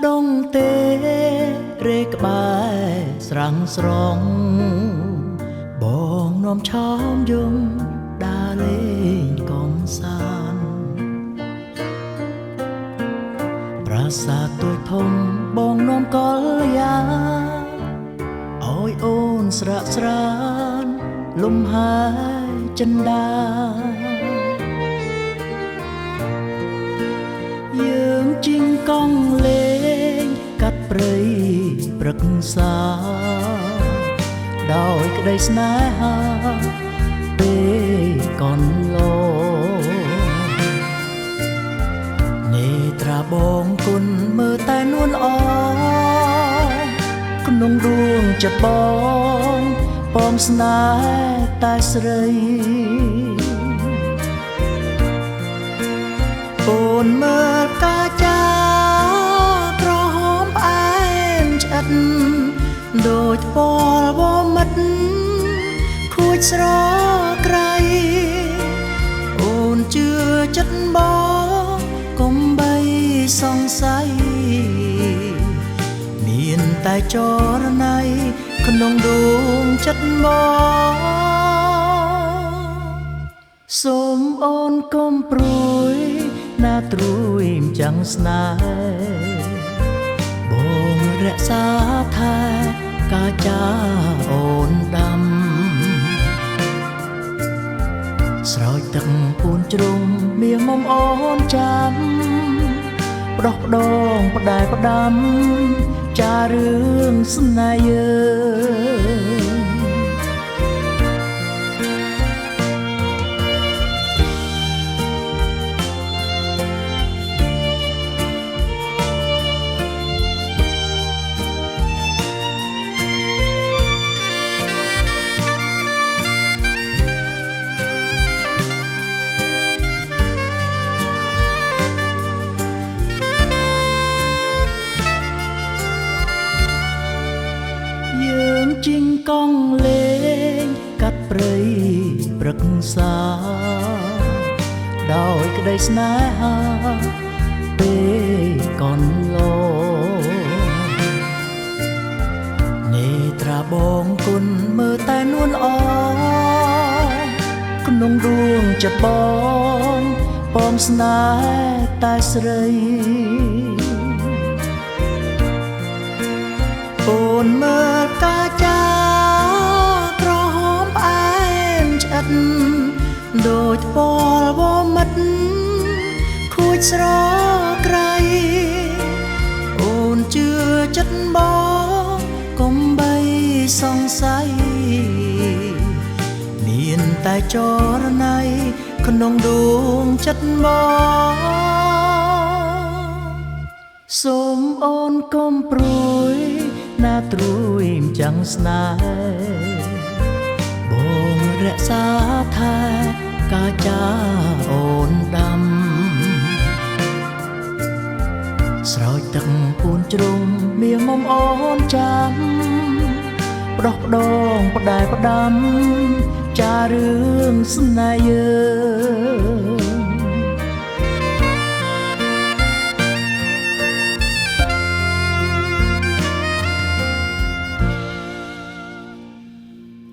ដងទេរេក្បែរស្រាំងស្រងបងនាំឆោមយំដើរលេងកំសាន្តប្រាសាទទួយធំបងនាំកលយាអោយអូនស្រាក់ស្រានលំហើយចិនដាយើងជីងកង់លេងកាត់ព្រៃព្រឹក្សាដោយក្តីស្នេហាពេលកន្លងនេត្រាបងគុណមើលតែនួនល្អក្នុងដួងចិត្តបងបងស្នេហ៍តែស្រីអូនមើលកាចាក្រហមផ្អែមឆ្អិតដូចពណ៌វមិតខួចស្រក្រៃអូនជឿចិត្តបងកុំបីសង្ស័យមានតែចរណៃក្នុងដួងចិត្តបងសូមអូនកុំព្រួយណាត្រួយចាំងស្នេហ៍បងរក្សាថែកាចាអូនដាំស្រោចទឹកពូនជ្រុំមៀងមុំអូនចាំផ្ដោះផ្ដងផ្ដែផ្ដាំចារឿងស្នេហ៍យើងជីងកង់លេងកាត់ព្រៃព្រឹក្សាដោយក្តីស្នេហាពេលកន្លងនេត្រាបងគុណមើលតែនួនល្អក្នុងដួងចិត្តបងបងស្នេហ៍តែស្រីអូនមើលកាចាក្រហមផ្អែមឆ្អិតដូចពណ៌វមិតខួចស្រក្រៃអូនជឿចិត្តបងកុំបីសង្ស័យមានតែចរណៃក្នុងដួងចិត្តបងសូមអូនកុំព្រួយណាត្រួយចាំងស្នេហ៍បងរក្សាថែកាចាអូនដាំស្រោចទឹកពូនជ្រុំមៀងមុំអូនចាំផ្ដោះផ្ដងផ្ដែផ្ដាំចារឿងស្នេហ៍យើង